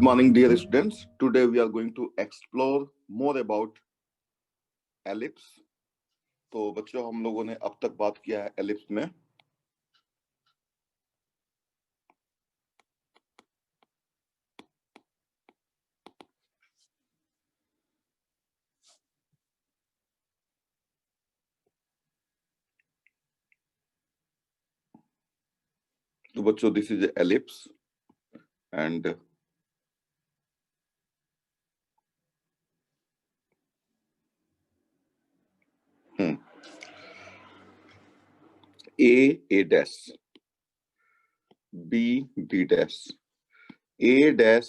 Good morning, dear students. Today we are going to explore more about ellipse. तो बच्चों हम लोगों ने अब तक बात किया है ellipse में. तो बच्चों this is a ellipse and A dash, B dash, A dash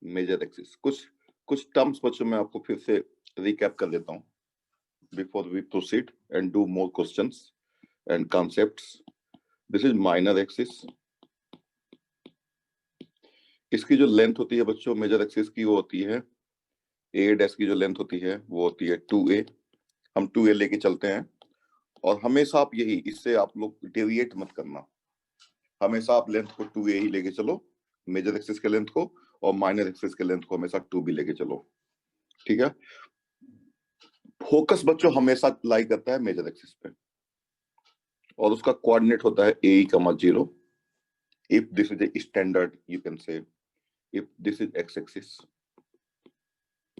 major axis. कुछ टर्म्स बच्चों मैं आपको फिर से रिकैप कर देता हूँ before we proceed and do more questions and concepts. This is minor axis. इसकी जो लेंथ होती है बच्चों मेजर एक्सिस की वो होती है A डैश की जो लेंथ होती है वो होती है 2a. हम 2a लेके चलते हैं और हमेशा आप यही इससे आप लोग डेविएट मत करना. हमेशा आप लेंथ को 2a ही लेके चलो मेजर एक्सिस के लेंथ को, और माइनर एक्सिस के लेंथ को हमेशा 2b लेके चलो. ठीक है. फोकस बच्चों हमेशा लाई करता है मेजर एक्सिस पे और उसका कोऑर्डिनेट होता है a, 0. If this is a standard, you can say if this is x-axis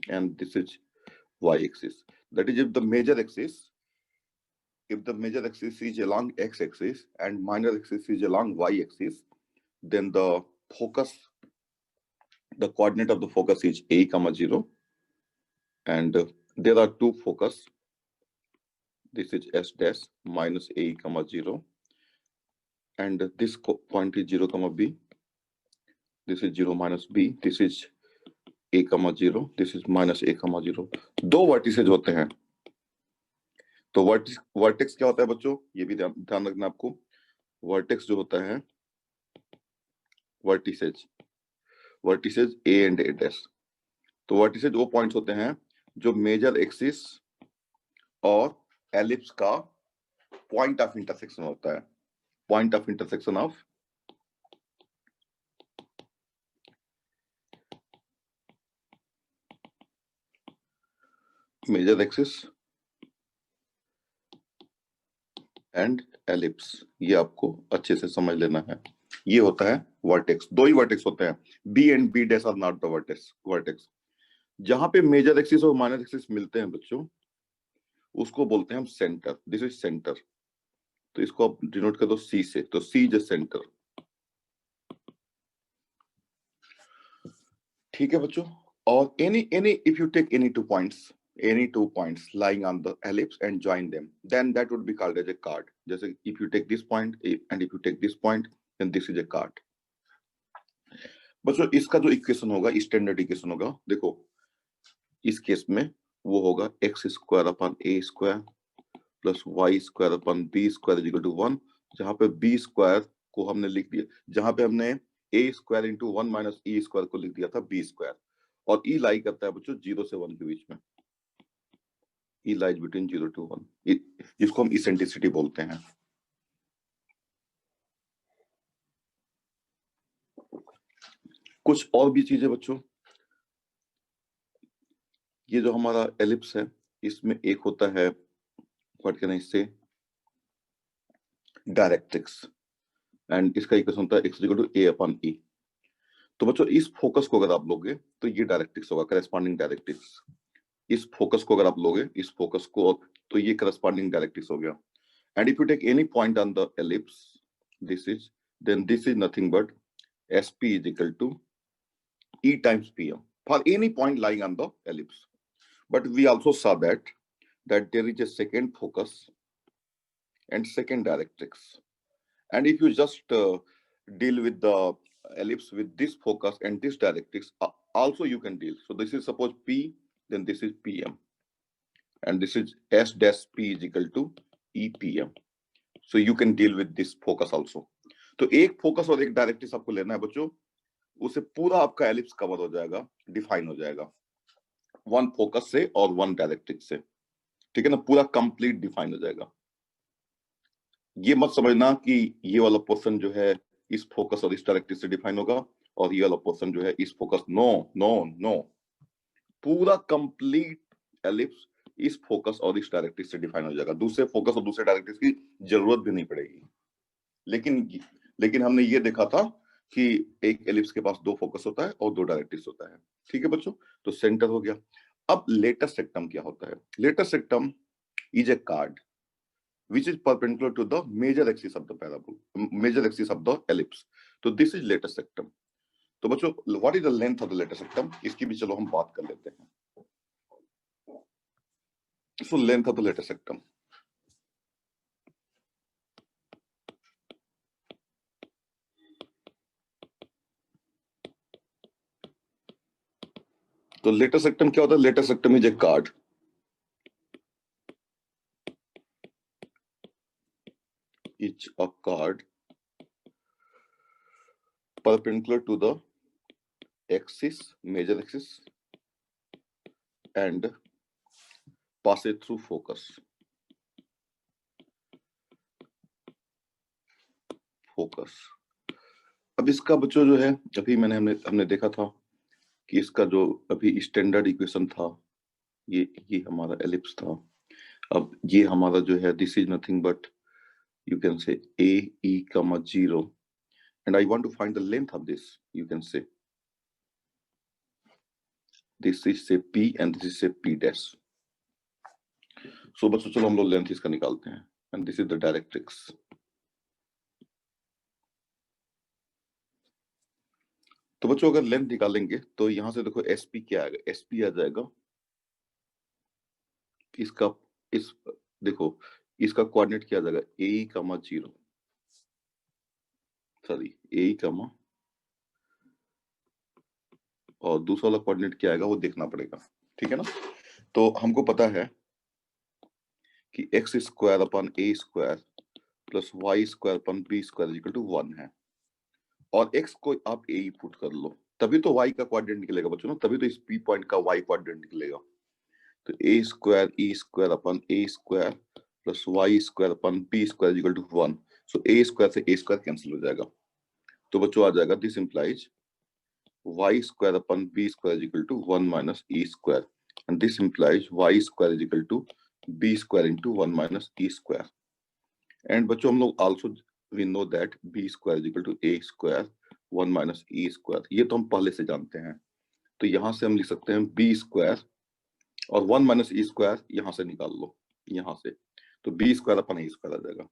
and this is y-axis, that is if the major axis is along x-axis and minor axis is along y-axis, then the coordinate of the focus is a, 0, and there are two focus. This is s dash minus a, 0, and this point is 0, b. This is 0 minus b. This is a, 0. This is minus a, 0. दो vertices होते हैं. तो vertex क्या होता है बच्चों, ये भी ध्यान रखना आपको. वर्टेक्स जो होता है vertices A and A dash. तो वर्टिसेज वो पॉइंट्स होते हैं जो मेजर एक्सिस और एलिप्स का पॉइंट ऑफ इंटरसेक्शन होता है. Point of intersection of major axis and ellipse, ये आपको अच्छे से समझ लेना है. ये होता है वर्टेक्स. दो ही वर्टेक्स होते हैं, B and B dash are not the vertex. जहां पे मेजर एक्सिस और माइनर एक्सिस मिलते हैं बच्चों उसको बोलते हैं हम सेंटर. This is centre. तो इसको आप डिनोट कर दो सी से. तो सी इज सेंटर. ठीक है बच्चों. और any if you take any two points lying on the ellipse and join them, then that would be called as a chord. जैसे if you take this point and if you take this point, then this is a chord. बच्चों इसका जो equation होगा, standard equation होगा, देखो इस case में वो होगा x square upon a square plus y square upon b square equal to 1, जहां पे b स्क्वायर को हमने लिख दिया, जहां पे हमने a square into 1 minus e square को लिख दिया था b स्क्वायर. और e लाई करता है बच्चों 0 से 1 के बीच में. E lies between 0 to 1. इसको हम इसेंट्रिसिटी बोलते हैं. कुछ और भी चीजें बच्चों, ये जो हमारा एलिप्स है इसमें एक होता है व्हाट कैन आई से डायरेक्ट्रिक्स, एंड इसका इक्वेशन होता है x इक्वल टू a अपॉन e. तो बच्चों इस फोकस को अगर आप लोगे तो ये डायरेक्ट्रिक्स होगा, करेस्पॉन्डिंग डायरेक्ट्रिक्स. इस फोकस को अगर आप लोगे, इस फोकस को, तो ये करस्पॉन्डिंग डायरेक्ट्रिक्स हो गया. And if you take any point on the ellipse, this is nothing but sp is equal to e times pm for any point lying on the ellipse. But we also saw that there is a second focus and second directrix, and if you just deal with the ellipse with this focus and this directrix, also you can deal. So this is suppose p, then this is pm, and this is s dash p is equal to epm. So you can deal with this focus also. तो एक focus और एक directrix आपको लेना है बच्चों, उसे पूरा आपका एलिप्स कवर हो जाएगा, डिफाइन हो जाएगा वन फोकस से और वन डायरेक्ट्रिक्स से. ठीक है ना, पूरा कंप्लीट डिफाइन हो जाएगा. ये मत समझना कि ये वाला पोर्शन जो है इस फोकस और इस डायरेक्ट्रिक्स से डिफाइन होगा और ये वाला पोर्शन जो है इस फोकस, नो नो नो, पूरा कंप्लीट एलिप्स इस फोकस और इस डायरेक्ट्रिक्स से डिफाइन हो जाएगा। दूसरे फोकस और दूसरे डायरेक्ट्रिक्स की जरूरत भी नहीं पड़ेगी। लेकिन हमने ये देखा था कि एक एलिप्स के पास दो फोकस होता है और दो डायरेक्ट्रिक्स होता है। ठीक है बच्चों, तो सेंटर हो गया। अब लेटर सेक्टम क्या होता है? Letter सेक्टम is a card which is perpendicular to the major axis of the parabola, major axis of the ellipse. तो this is later sectum. तो बच्चों, what is the length of the later sectum? इसकी भी चलो हम बात कर लेते हैं। So length of the later sectum. तो लेटर सेक्टम क्या होता है? Letter सेक्टम is a card perpendicular to the axis, major axis, and passes through focus. अब इसका बच्चों जो है, अभी हमने देखा था कि इसका जो अभी स्टैंडर्ड इक्वेशन था, ये हमारा एलिप्स था। अब ये हमारा जो है, this is nothing but you can say a e comma 0, and I want to find the length of this. You can say this is say p and this is say p dash. So बच्चों चलो हम लोग length इसका निकालते हैं, and this is the directrix. तो बच्चों अगर लेंथ निकालेंगे तो यहां से देखो sp क्या आएगा? sp आ जाएगा इसका, इस देखो इसका कोऑर्डिनेट क्या आ जाएगा? a comma 0, sorry a comma, और दूसरा वाला कोऑर्डिनेट क्या आएगा वो देखना पड़ेगा। ठीक है ना? तो हमको पता है कि x square upon A square plus Y square upon B square equal to 1 है, और एक्स को आप ए ही पुट कर लो, तभी तो वाई का कोऑर्डिनेट निकलेगा बच्चों ना, तभी तो इस पी पॉइंट का वाई कोऑर्डिनेट निकलेगा। तो A square E square upon A square plus Y square upon B square equal to 1। So A square से ए स्क्वायर कैंसिल हो जाएगा, तो बच्चों आ जाएगा this implies y square upon B square equal to 1 minus e square, and this implies y square equal to b square into 1 minus e square. And बच्चों हम लोग also we know that b square is equal to a square 1 minus e square, ये तो हम पहले से जानते हैं। तो यहां से हम लिख सकते हैं b square और 1 minus e square यहां से निकाल लो, यहां से तो b square upon a square आ जाएगा।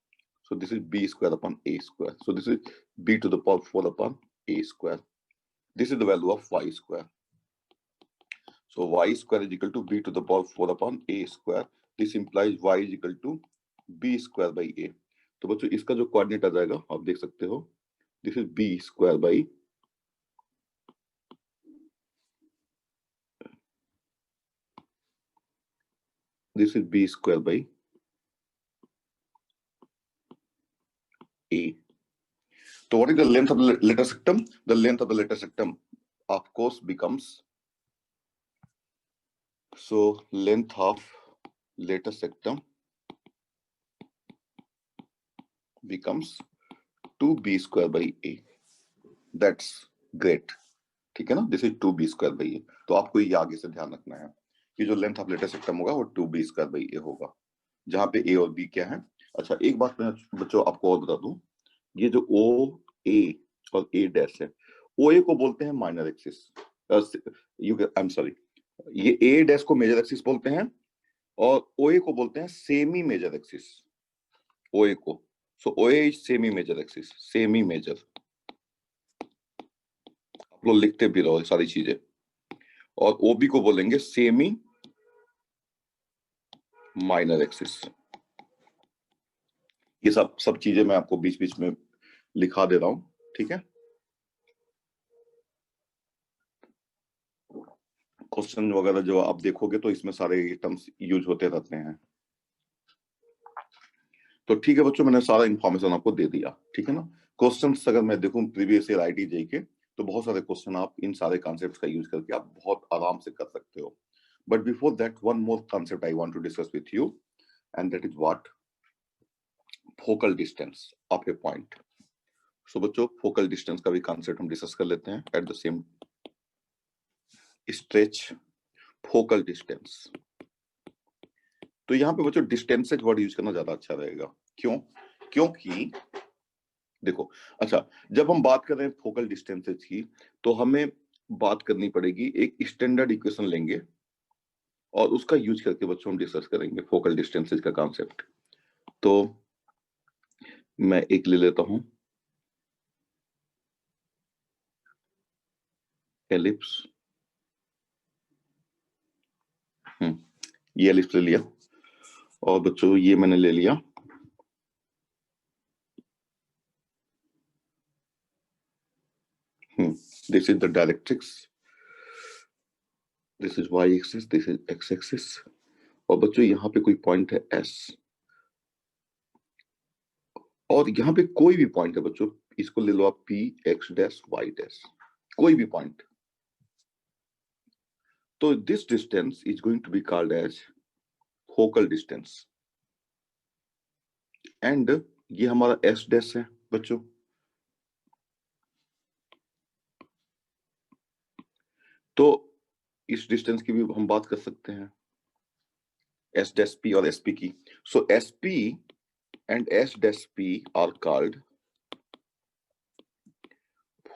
So this is b square upon a square. So this is b to the power 4 upon a square. This is the value of y square. So y square is equal to b to the power 4 upon a square. This implies y is equal to b square by a. तो बच्चों इसका जो coordinate आ जाएगा आप देख सकते हो, this is b square by a. So what is the length of the later sectum? The length of the later sectum of course becomes, so length of later sectum becomes 2b square by a. That's great. ठीक है ना? This is 2b square by A. तो आपको ये आगे से ध्यान रखना है कि जो लेंथ ऑफ लेटर सेक्टम होगा वो 2b स्क्वायर बाई ए होगा, जहां पे a और b क्या है। अच्छा एक बात मैं बच्चों आपको और बता दूं, ये जो o a और a डैश है, o a को बोलते हैं minor axis, I am sorry, ये a डैश को मेजर एक्सिस बोलते हैं और o a को बोलते हैं semi major axis, o a को। So o a is semi major axis, semi major, आप लोग लिखते भी रहो सारी चीजें। और ओबी को बोलेंगे सेमी माइनर एक्सिस। ये सब चीजें मैं आपको बीच बीच में लिखा दे रहा हूं, ठीक है? क्वेश्चन वगैरह जो आप देखोगे तो इसमें सारे टर्म्स यूज होते रहते हैं। तो ठीक है बच्चों, मैंने सारा इंफॉर्मेशन आपको दे दिया, ठीक है ना? क्वेश्चंस अगर मैं देखूं प्रीवियस ईयर आईटी जेई के, तो बहुत सारे क्वेश्चन आप इन सारे कॉन्सेप्ट्स का यूज करके आप बहुत आराम से कर सकते हो। But before that one more concept I want to discuss with you, and that is what? Focal distance of a point. So बच्चों फोकल डिस्टेंस का भी कॉन्सेप्ट हम डिस्कस कर लेते हैं at the same stretch focal distance. तो यहाँ पे बच्चों डिस्टेंसेज वर्ड यूज करना ज्यादा अच्छा रहेगा। क्यों? क्योंकि देखो, अच्छा जब हम बात कर रहे हैं फोकल डिस्टेंसेज की तो हमें बात करनी पड़ेगी, एक स्टैंडर्ड इक्वेशन लेंगे और उसका यूज करके बच्चों हम डिस्कस करेंगे फोकल डिस्टेंसेज का कॉन्सेप्ट। तो मैं एक ले लेता हूं, एलिप्स। ये एलिप्स ले लिया और बच्चों ये मैंने ले लिया this is the directrix, this is y axis, this is x axis. और बच्चों यहाँ पे कोई पॉइंट है एस, और यहाँ पे कोई भी पॉइंट है बच्चों, इसको ले लो आप P X dash Y dash, कोई भी पॉइंट। तो this distance is going to be called as focal distance, and ये हमारा एस डैश है बच्चों। तो इस डिस्टेंस की भी हम बात कर सकते हैं, एस डैश पी और एस पी की। So S P and S dash P are called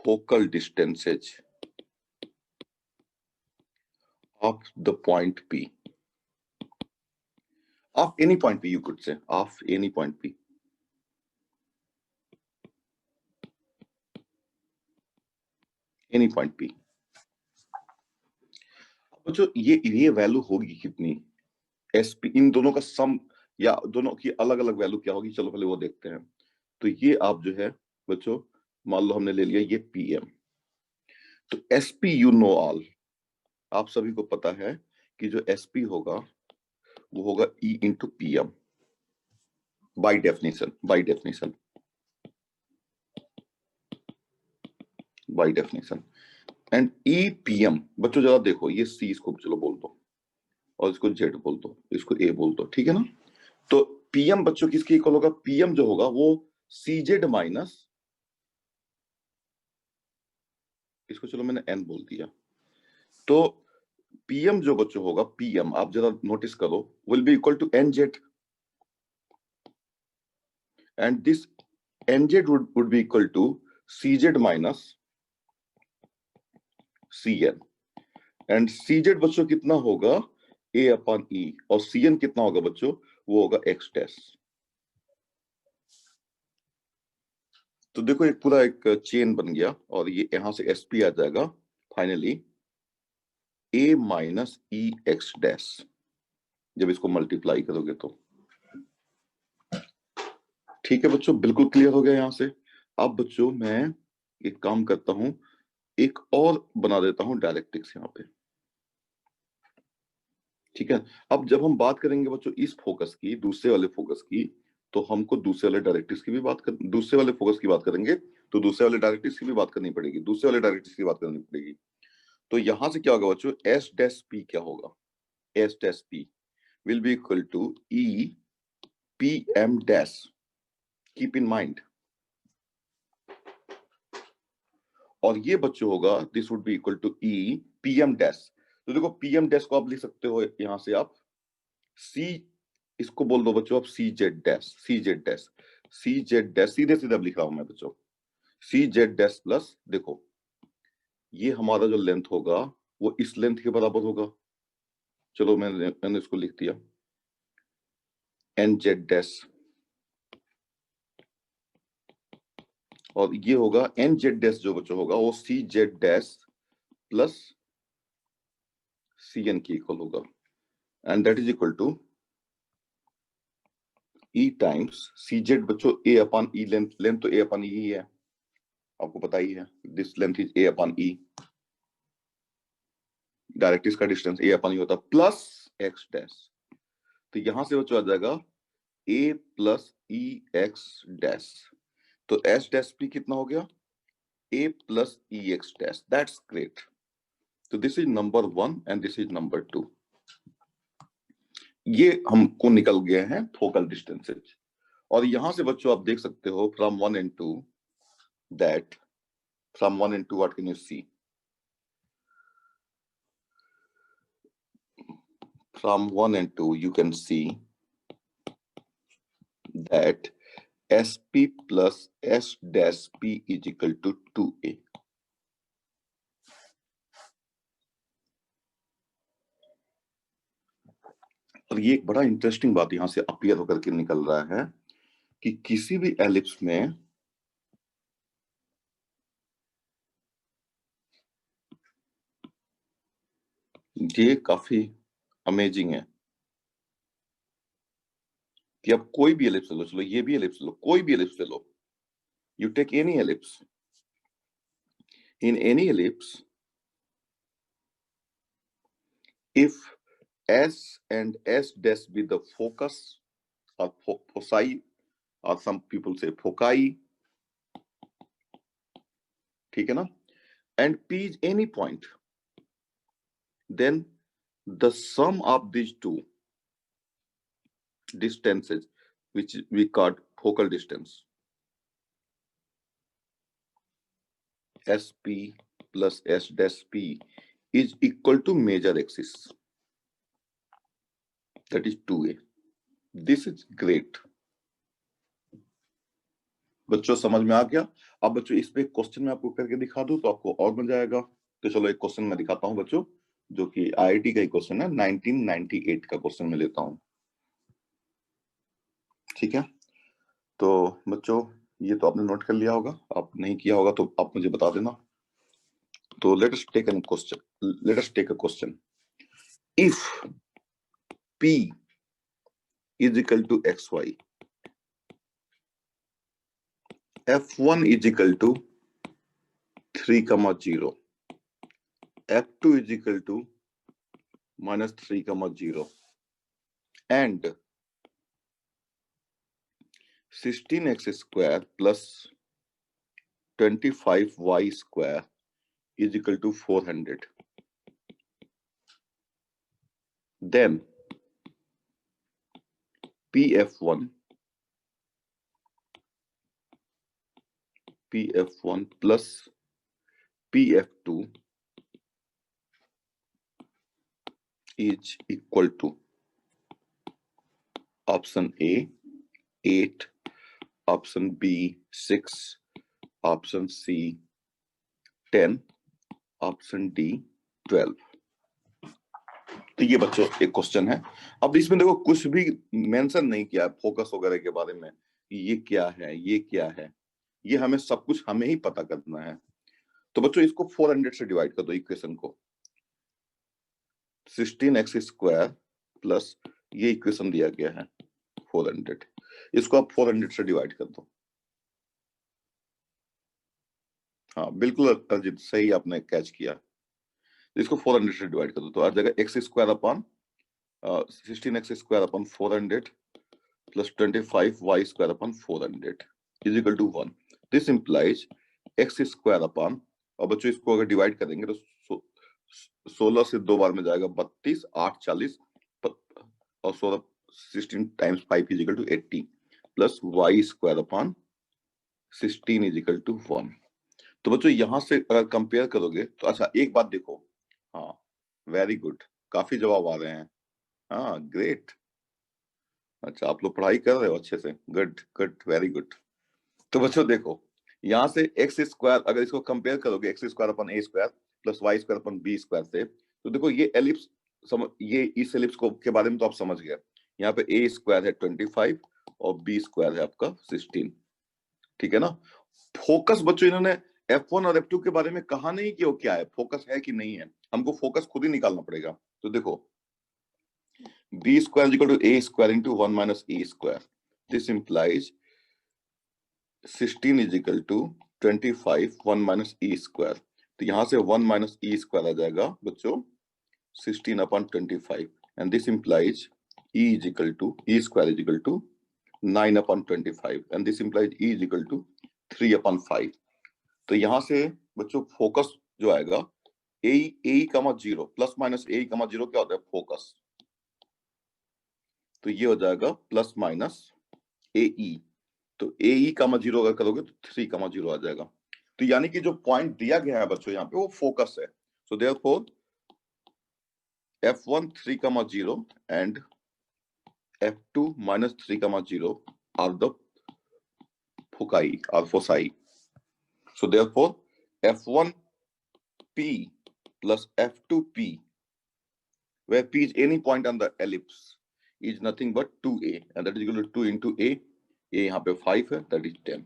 focal distances of the point P, of any point P, you could say, of any point P. Any point P. बच्चों ये value होगी कितनी, SP, इन दोनों का सम या दोनों की अलग अलग वैल्यू क्या होगी, चलो पहले वो देखते हैं। तो ये आप जो है बच्चों, मान लो हमने ले लिया ये पीएम, तो एसपी यू नो ऑल, आप सभी को पता है कि जो एसपी होगा वो होगा E into PM, by definition, by definition, by definition. And EPM बच्चों जरा देखो, ये सी इसको चलो बोल दो और इसको जेड बोल दो, इसको ए बोल दो, ठीक है ना। तो पीएम बच्चों किसकी इक्वल होगा, पीएम जो होगा वो सी जेड माइनस, इसको चलो मैंने एन बोल दिया। तो पीएम जो बच्चों होगा, पीएम आप जरा नोटिस करो, will be equal to N Z, and this N Z would be equal to C Z minus C N, and C Z बच्चों कितना होगा, ए अपॉन ई, और सी एन कितना होगा बच्चों, वो होगा एक्स डैश। तो देखो एक पूरा एक चेन बन गया, और ये यहां से एस पी आ जाएगा फाइनली ए माइनस ई एक्स डैश, जब इसको मल्टीप्लाई करोगे तो। ठीक है बच्चों, बिल्कुल क्लियर हो गया यहां से। अब बच्चों मैं एक काम करता हूं, एक और बना देता हूं डायरेक्ट्रिक्स यहां पे, ठीक है। अब जब हम बात करेंगे बच्चों इस फोकस की, दूसरे वाले फोकस की, तो हमको दूसरे वाले डायरेक्ट्रिक्स की भी बात कर, दूसरे वाले फोकस की बात करेंगे तो दूसरे वाले डायरेक्ट्रिक्स की भी बात करनी पड़ेगी, दूसरे वाले डायरेक्ट्रिक्स की बात करनी पड़ेगी। तो यहां से क्या होगा बच्चों, एस डैश पी क्या होगा, S dash P will be equal to e P M dash, keep in mind. और ये बच्चों होगा this would be equal to e PM dash. तो देखो पीएम डैश को आप लिख सकते हो यहां से आप सी, इसको बोल दो बच्चों आप सी जेड डैश, सी जेड डैश, सी जेड डैश, सीधे सीधे अब लिख रहा हूं मैं बच्चों, सी जेड डैश प्लस, देखो ये हमारा जो लेंथ होगा वो इस लेंथ के बराबर होगा, चलो मैंने इसको लिख दिया एन जेड डैश, और ये होगा एन जेड डैश जो बच्चों होगा वो C Z dash plus C N की इक्वल होगा, and that is equal to E times C Z बच्चों A upon E, length, length तो ए अपॉन ई है, आपको पता ही है, this length is A upon E, directrix का डिस्टेंस ए अपॉन ई होता है, प्लस एक्स डैश। तो यहां से बच्चों आ जाएगा A plus E X dash, तो एस डैश पी कितना हो गया, A plus E X dash, that's great. तो this is number 1 and this is number 2, ये हमको निकल गए हैं फोकल डिस्टेंसेज। और यहां से बच्चों आप देख सकते हो from 1 and 2 that from 1 and 2, what can you see? From 1 and 2, you can see that SP plus S dash P is equal to 2A. और ये एक बड़ा इंटरेस्टिंग बात यहां से अपीयर होकर के निकल रहा है कि किसी भी एलिप्स में ये काफी अमेजिंग है कि अब कोई भी एलिप्स ले लो, चलो ये भी एलिप्स लो, कोई भी एलिप्स ले लो, you take any ellipse, in any ellipse if S and S dash be the focus or foci, or some people say foci, ठीक है ना, and P is any point, then the sum of these two distances, which we call focal distance, SP plus S dash P is equal to major axis, that is 2A. This is great. बच्चों समझ में आ गया? अब बच्चों इस पे question मैं आपको करके दिखा दूं तो आपको और मजा आएगा। तो चलो एक क्वेश्चन मैं दिखाता हूं बच्चों, जो कि आईआईटी का ही क्वेश्चन है, 1998 का क्वेश्चन मैं लेता हूं, ठीक है? तो बच्चों ये तो आपने नोट कर लिया होगा, आप नहीं किया होगा तो आप मुझे बता देना। तो let us take a question, इफ P is equal to XY, F1 is equal to 3, 0, F2 is equal to minus 3, 0, and 16x square plus 25y square is equal to 400. Then PF1 plus PF2 is equal to option A 8, option B 6, option C 10, option D 12। तो ये बच्चों एक question है। अब इसमें देखो कुछ भी मेंशन नहीं किया फोकस वगैरह के बारे में, ये क्या है, ये क्या है, ये हमें सब कुछ हमें ही पता करना है। तो बच्चों इसको 400 से डिवाइड कर दो इक्वेशन को, 16x स्क्वायर प्लस ये इक्वेशन दिया गया है 400, इसको आप 400 से डिवाइड कर दो। हाँ बिल्कुल अजित, सही आपने कैच किया। इसको 400 से डिवाइड कर दो तो आ जाएगा x square upon 16x square upon 400 plus 25y square upon 400 is equal to 1। This implies x square upon, और बच्चों इसको अगर डिवाइड करेंगे तो 16 से 2 बार में जाएगा 32, 8 40 और 16 16 times 5 is equal to 80 plus y square upon 16 is equal to 1। तो बच्चों यहां से अगर कंपेयर करोगे तो अच्छा एक बात देखो, हाँ वेरी गुड, काफी जवाब आ रहे हैं, हाँ ग्रेट, अच्छा आप लोग पढ़ाई कर रहे हो अच्छे से, गुड गुड वेरी गुड। तो बच्चों देखो यहाँ से एक्स स्क्वायर अगर इसको कंपेयर करोगे एक्स स्क्वायर अपन ए square plus Y square upon B square से, तो देखो ये एलिप्स ये इस एलिप्स को के बारे में तो आप समझ गए। यहाँ पे ए स्क्वायर है 25 और बी स्क्वायर है आपका 16, ठीक है ना। फोकस बच्चों इन्होंने F1 और F2 के बारे में कहा नहीं कि वो क्या है, फोकस है कि नहीं है, हमको फोकस खुद ही निकालना पड़ेगा। तो देखो b square is equal to a square into 1 minus e square, this implies 16 is equal to 25 1 minus e square। तो यहां से 1 minus e square आ जाएगा बच्चों 16 upon 25 and this implies e is equal to e square is equal to 9 upon 25 and this implies e is equal to 3 upon 5। तो यहां से बच्चों focus जो आएगा ए कमा 0 प्लस माइनस ए कमा 0 क्या होता है फोकस, तो ये हो जाएगा प्लस माइनस ए ई, तो ए ई कमा 0 अगर करोगे तो 3 कमा 0 आ जाएगा। तो यानी कि जो पॉइंट दिया गया है बच्चों यहाँ पे वो फोकस है। So therefore f1 3,0 and f2 -3,0 are the foci. So therefore f1p plus f2p, where p is any point on the ellipse, is nothing but 2a, and that is equal to 2 into a यहाँ पे 5 है, that is 10.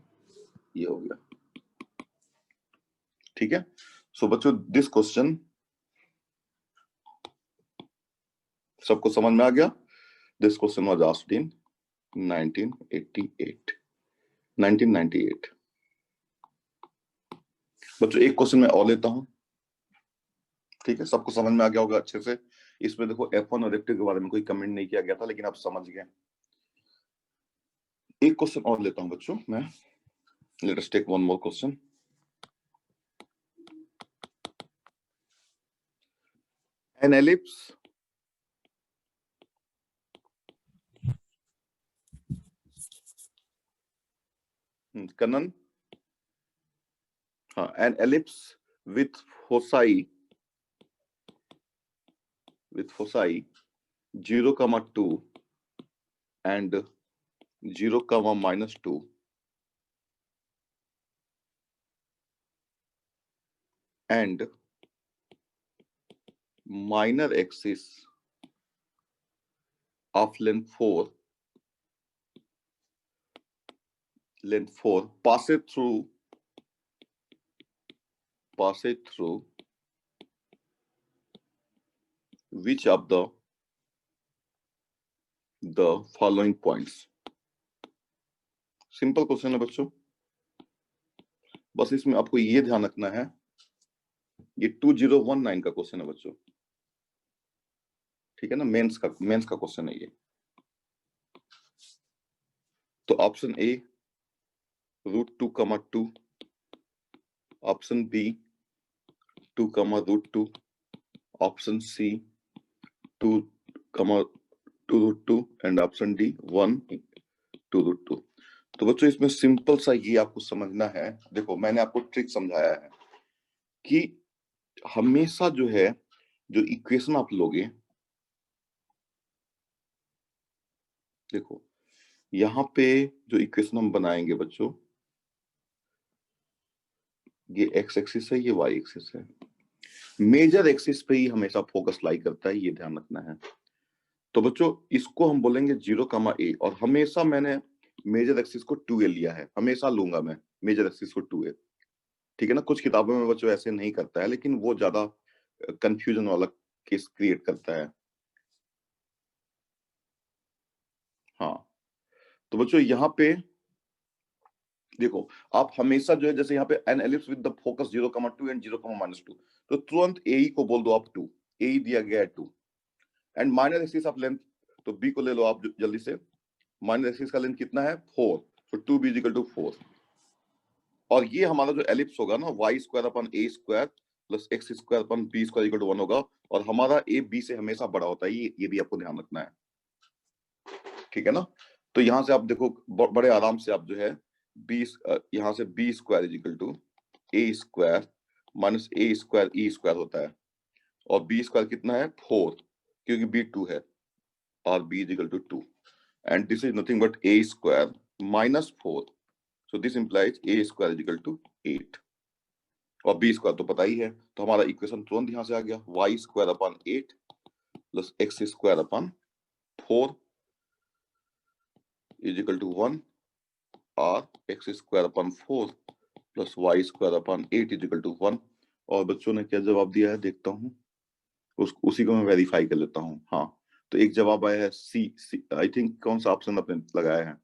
ये हो गया, ठीक है। सो बच्चों this question सबको समझ में आ गया। This question was asked in 1998। बच्चों एक क्वेश्चन मैं और लेता हूं, ठीक है, सबको समझ में आ गया होगा अच्छे से। इसमें देखो F1 और F2 के बारे में कोई कमेंट नहीं किया गया था, लेकिन आप समझ गए। एक क्वेश्चन और लेता हूं बच्चों मैं, let us take one more question. An ellipse कनन, हाँ, an ellipse with foci 0,2 and 0,-2 and minor axis of length 4 passes through which of the following points? Simple question है बच्चों, बस इसमें आपको ये ध्यान रखना है, ये 2019 का क्वेश्चन है बच्चों, ठीक है ना, मेंस का क्वेश्चन है ये। तो option A √2,2, option B 2,√2, option C 2,2√2 and option D 1,2√2। तो बच्चों इसमें सिंपल सा ये आपको समझना है। देखो मैंने आपको ट्रिक समझाया है कि हमेशा जो है, जो इक्वेशन आप लोगे, देखो यहाँ पे जो इक्वेशन हम बनाएंगे बच्चों, ये एक्स एक्सिस है, ये वाई एक्सिस है, मेजर एक्सिस पे ही हमेशा फोकस लाई करता है, ये ध्यान रखना है। तो बच्चों इसको हम बोलेंगे 0,a, और हमेशा मैंने मेजर एक्सिस को 2a लिया है, हमेशा लूंगा मैं मेजर एक्सिस को 2a, ठीक है ना। कुछ किताबों में बच्चों ऐसे नहीं करता है, लेकिन वो ज्यादा कंफ्यूजन वाला केस क्रिएट करता है। हाँ, तो बच्चों यहाँ पे देखो आप हमेशा जो है, जैसे यहाँ पे an ellipse with the focus 0,2 and 0,-2, तो तुरंत ए को बोल दो आप 2, ए दिया गया है 2, and minor axis of length, तो बी को ले लो आप जल्दी से। माइनर एक्सिस का लेंथ कितना है 4, तो 2b = 4, और ये हमारा जो एलिप्स होगा ना y² / a² + x² / b² = 1 होगा, और हमारा ए बी से हमेशा बड़ा होता है, ये भी आपको ध्यान रखना है, ठीक है ना। तो यहां से आप देखो बड़े आराम से आप जो है यहाँ से b² = a² - a² e² होता है, और b² कितना है 4, क्योंकि b 2 है, और b = 2, and this is nothing but a² - 4, so this implies a² = 8, और b² तो पता ही है, तो हमारा इक्वेशन तुरंत यहां से आ गया, y² / 8 + x² / 4 = 1, और x² / 4 + y² / 8 = 1। और बच्चों ने क्या जवाब दिया है देखता हूं, उसी को मैं वेरीफाई कर लेता हूं। हाँ, तो एक जवाब आया है सी, आई थिंक कौन सा ऑप्शन आपने लगाया है,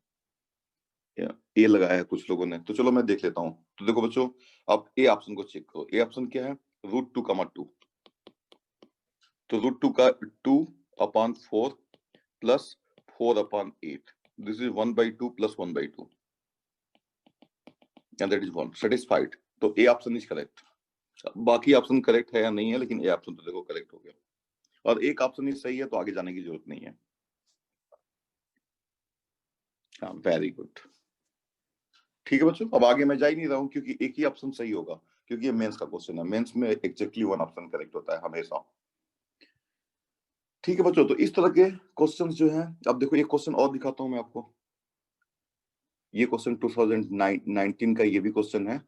ए लगाया है कुछ लोगों ने, तो चलो मैं देख लेता हूं। तो देखो बच्चों, आप ए ऑप्शन को चेक करो। ए ऑप्शन क्या है, √2,2, तो √2 का 2/4 + 4/8, this is 1/2 + 1/2, and that is 1, satisfied. तो ए ऑप्शन इज करेक्ट। बाकी ऑप्शन करेक्ट है या नहीं है, लेकिन ए ऑप्शन तो देखो करेक्ट हो गया, और एक ऑप्शन ही सही है, तो आगे जाने की जरूरत नहीं है। हाँ, वेरी गुड। ठीक है बच्चों, अब आगे मैं जा ही नहीं रहा हूं क्योंकि एक ही ऑप्शन सही होगा, क्योंकि ये मेंस का क्वेश्चन है, मेंस में एग्जैक्टली वन ऑप्शन करेक्ट होता है हमेशा। ठीक है बच्चों, तो इस तरह के क्वेश्चंस जो हैं, अब देखो एक क्वेश्चन और दिखाता हूं मैं आपको। ये क्वेश्चन 2019 का ये भी क्वेश्चन है।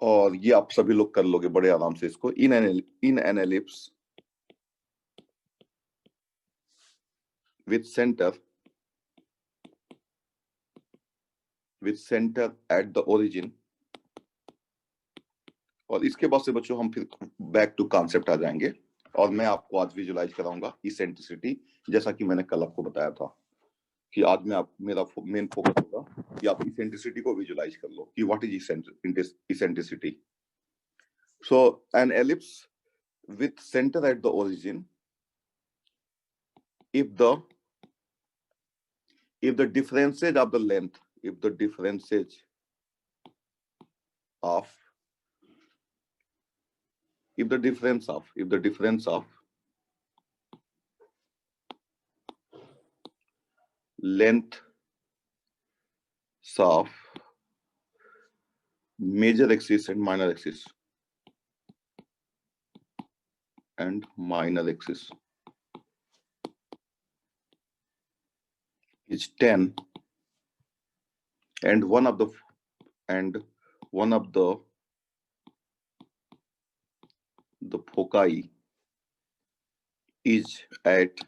और ये आप सभी लोग कर लोगे बड़े आराम से इसको। In an ellipse with center at the origin। और इसके बाद से बच्चों हम फिर बैक टू कॉन्सेप्ट आ जाएंगे, और मैं आपको आज विजुलाइज कराऊंगा इसेंट्रिसिटी, जैसा कि मैंने कल आपको बताया था कि आज मैं मेरा मेन फोकस होगा कि आप इसेंट्रिसिटी को विजुलाइज कर लो कि what is eccentricity. So an ellipse with center at the origin, if the differences of the length, if the differences of if the difference of length of major axis and minor axis is 10, and one of the foci is at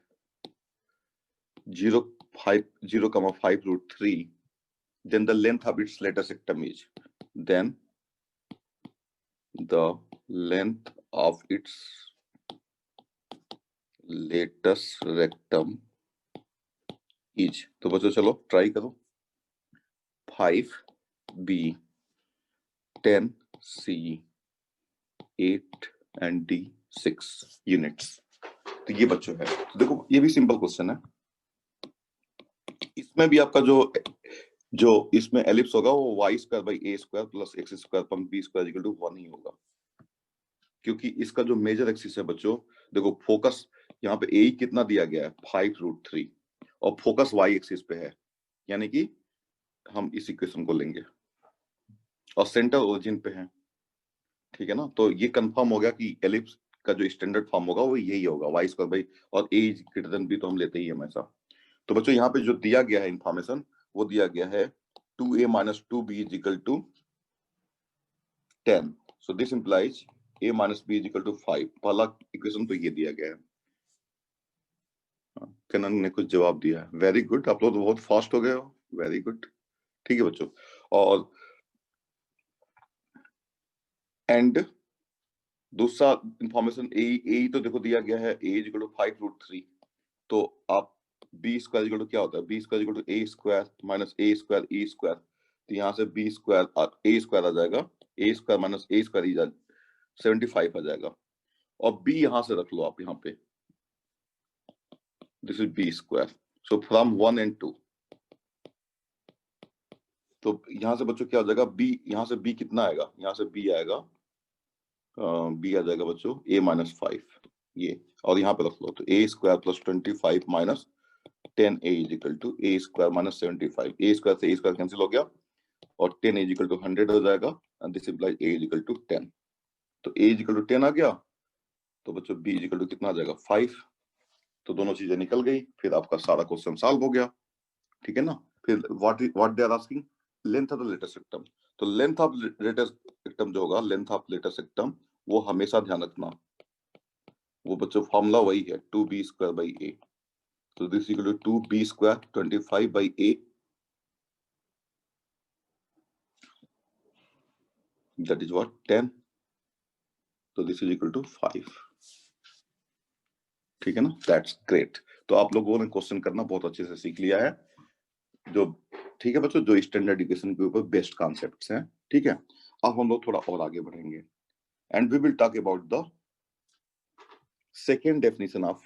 0.5√3, then the length of its latus rectum is, then the length of its latus rectum is। तो बच्चों चलो try करो। 5B, 10C, 8 and D 6 units. तो ये बच्चों है, तो देखो ये भी सिंपल क्वेश्चन है। इसमें भी आपका जो इसमें एलिप्स होगा वो y square by a square plus x square point b square equal to 1 ही होगा, क्योंकि इसका जो मेजर एक्सिस है बच्चों, देखो फोकस यहाँ पे ए कितना दिया गया है 5√3, और फोकस वाई एक्सिस पे है, यानी कि हम इस इक्वेशन को लेंगे और सेंटर ओरिजिन पे है। ठीक है ना, तो ये कंफर्म हो गया कि एलिप्स का जो स्टैंडर्ड फॉर्म होगा वो यही होगा, वाई स्क्वायर बाई, और ए इज ग्रेटर देन बी तो हम लेते ही हमेशा। तो बच्चों यहाँ पे जो दिया गया है इंफॉर्मेशन, वो दिया गया है 2a minus 2b is equal to 10, so this implies a minus b is equal to 5। पहला इक्वेशन तो ये दिया गया है। कनन ने कुछ जवाब दिया है, वेरी गुड, आप लोग तो बहुत फास्ट हो गए हो, वेरी गुड। ठीक है बच्चों, और एंड दूसरा इंफॉर्मेशन ए तो देखो दिया गया है a is equal to 5√3, तो आप b स्क्वायर इक्वल टू क्या होता है, b square equal to a square minus a square e square, तो यहाँ से b स्क्वायर a स्क्वायर आ जाएगा, a square minus a square 75 आ जाएगा, और b यहां से रख लो आप यहाँ पे, this is b square, so from 1 and 2, तो यहां से बच्चों क्या हो जाएगा, b यहां से b कितना आएगा, यहाँ से b आएगा b आ जाएगा बच्चों a माइनस 5, ये, और यहाँ पे रख लो, तो a square plus 25 minus 10a is equal to a square minus 75, a square से a स्क्वायर कैंसिल हो गया, और 10 इज इक्वल टू 100 हो जाएगा, and this implies a is equal to 10, तो a इज इक्वल टू 10 आ गया, तो बच्चों b इज इक्वल टू कितना आ जाएगा 5, तो दोनों चीजें निकल गई, फिर आपका सारा क्वेश्चन सॉल्व हो गया। ठीक है ना, फिर what they are asking, length of the latus rectum, तो लेंथ ऑफ लेटेस्ट सेक्टम जो होगा, लेंथ ऑफ लेटेस्ट सेक्टम, वो हमेशा ध्यान रखना, वो बच्चों फॉर्मूला वही है 2b स्क्वायर बाई a, तो this equal to 2b square 25 by a, that is what 10, तो दिस इज इक्वल टू 5। ठीक है ना, दैट्स ग्रेट। तो आप लोगों ने क्वेश्चन करना बहुत अच्छे से सीख लिया है, जो ठीक है बच्चों, जो स्टैंडर्ड एजुकेशन के ऊपर बेस्ट कॉन्सेप्ट्स हैं। ठीक है, अब हम लोग थोड़ा और आगे बढ़ेंगे, and we will talk about the second definition of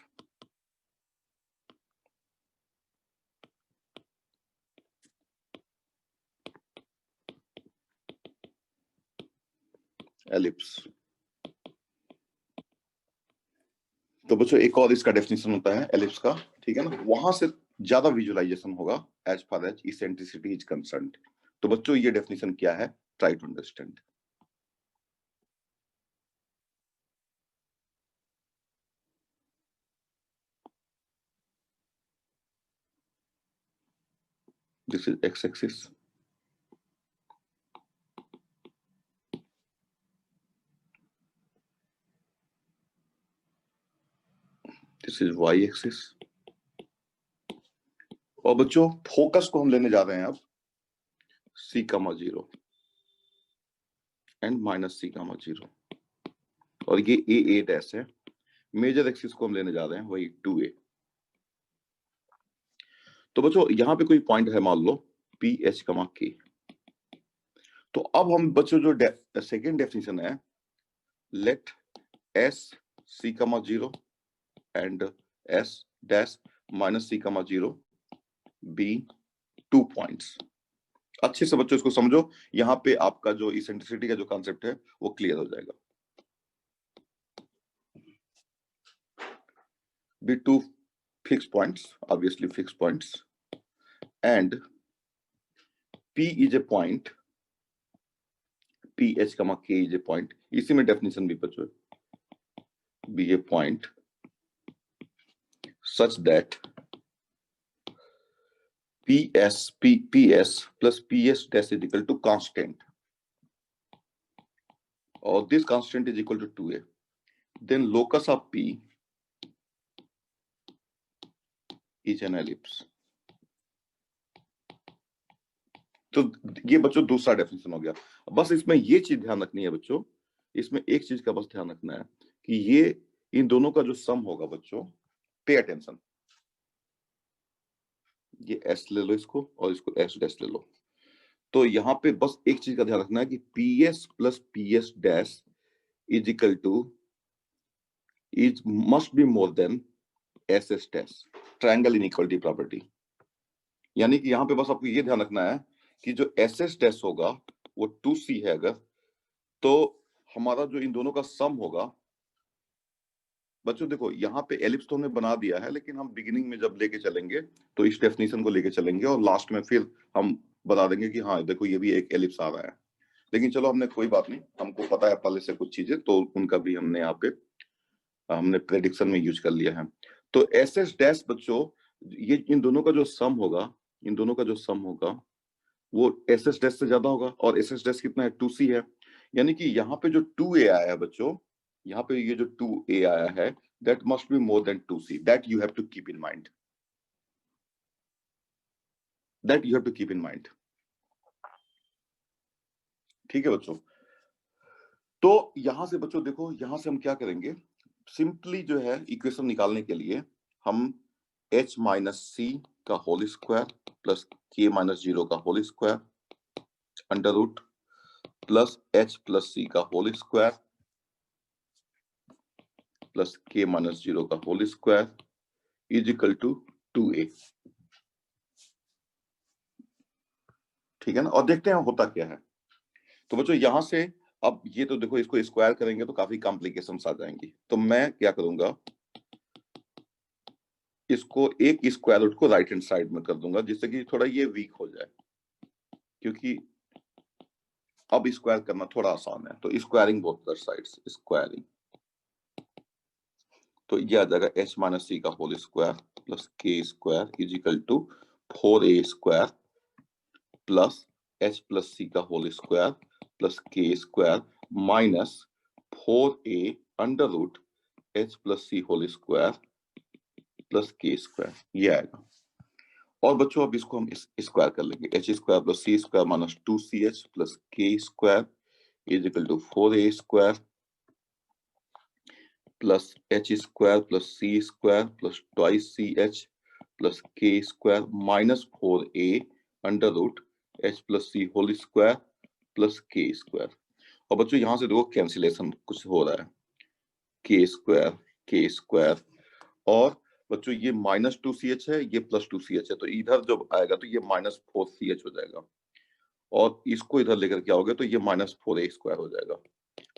ellipse. तो बच्चों एक और इसका डेफिनेशन होता है एलिप्स का, ठीक है ना, वहां से ज्यादा विजुअलाइजेशन होगा as far as eccentricity is concerned. तो बच्चों ये डेफिनेशन क्या है, try to understand. This is x axis, this is y axis. और बच्चों फोकस को हम लेने जा रहे हैं अब c, 0 एंड माइनस c, 0, और ये a डैश है। मेजर एक्सिस को हम लेने जा रहे हैं वही 2a। तो बच्चों यहां पे कोई पॉइंट है, मान लो p h, k। तो अब हम बच्चों जो सेकेंड डेफिनेशन है, let s c, 0 and s dash minus c, 0 be 2 points. अच्छे से बच्चों इसको समझो, यहां पे आपका जो इसेंट्रिसिटी का जो कॉन्सेप्ट है वो क्लियर हो जाएगा। Be 2 fix points, obviously fix points, and p is a point, p h, k is a point. इसी में डेफिनेशन भी बच्चों, be a point such that PS plus PS dash is equal to constant, or this constant is equal to 2a. Then locus of P is an ellipse. तो ये बच्चों दूसरा definition हो गया। बस इसमें ये चीज ध्यान रखनी है बच्चों, इसमें एक चीज का बस ध्यान रखना है कि ये इन दोनों का जो सम होगा बच्चों, पे अटेंशन, ये s ले लो इसको और इसको s डैश ले लो। तो यहाँ पे बस एक चीज का ध्यान रखना है कि PS plus PS dash is equal two is must be more then SS dash, triangle inequality property. यानी कि यहाँ पे बस आपको ये ध्यान रखना है कि जो SS डैश होगा वो 2C है अगर, तो हमारा जो इन दोनों का सम होगा बच्चों, देखो यहाँ पे एलिप्स तो हमने बना दिया है, लेकिन हम बिगिनिंग में जब लेके चलेंगे तो इस डेफिनेशन को लेके चलेंगे और लास्ट में फिर हम बता देंगे कि हाँ देखो ये भी एक एलिप्स आ रहा है। लेकिन चलो हमने कोई बात नहीं, हमको पता है पहले से कुछ चीजें, तो उनका भी हमने यहाँ पे हमने प्रेडिक्शन में यूज कर लिया है। तो SS डैश बच्चों, ये इन दोनों का जो सम होगा, इन दोनों का जो सम होगा वो SS डैश से ज्यादा होगा, और SS डैश कितना है, 2C है। यानी कि यहाँ पे जो 2a आया है बच्चों, यहाँ पे ये जो 2a आया है, that must be more than 2C, that you have to keep in mind, that you have to keep in mind. ठीक है बच्चों, तो यहां से बच्चों देखो, यहां से हम क्या करेंगे, सिंपली जो है इक्वेशन निकालने के लिए हम h माइनस सी का whole square plus k minus 0 का whole square under root plus h plus C का whole square plus k minus 0 का whole square is equal to 2a। ठीक है ना, और देखते हैं होता क्या है। तो बच्चों यहां से अब ये तो देखो, इसको स्क्वायर करेंगे तो काफी कॉम्प्लिकेशंस आ जाएंगी, तो मैं क्या करूंगा, इसको एक स्क्वायर रूट को राइट हैंड साइड में कर दूंगा, जिससे कि थोड़ा ये वीक हो जाए, क्योंकि अब स्क्वायर करना थोड़ा आसान है। तो squaring both the sides, squaring, तो ये आ जाएगा h माइनस सी का whole square plus k square is equal to 4a square plus h plus C का whole square plus k square minus 4a under root h plus सी whole square plus k square, ये आएगा। और बच्चों अब इसको हम square कर लेंगे, h square plus c square minus 2ch plus k square is equal to 4a square plus h square plus c square plus twice ch plus k square minus 4a under root h plus C whole square plus k square. और बच्चों यहां से देखो cancellation कुछ हो रहा है, k square, और बच्चों ये माइनस 2ch है, ये प्लस 2ch है, तो इधर जब आएगा तो ये माइनस 4ch हो जाएगा, और इसको इधर लेकर के आओगे तो ये माइनस 4a स्क्वायर हो जाएगा,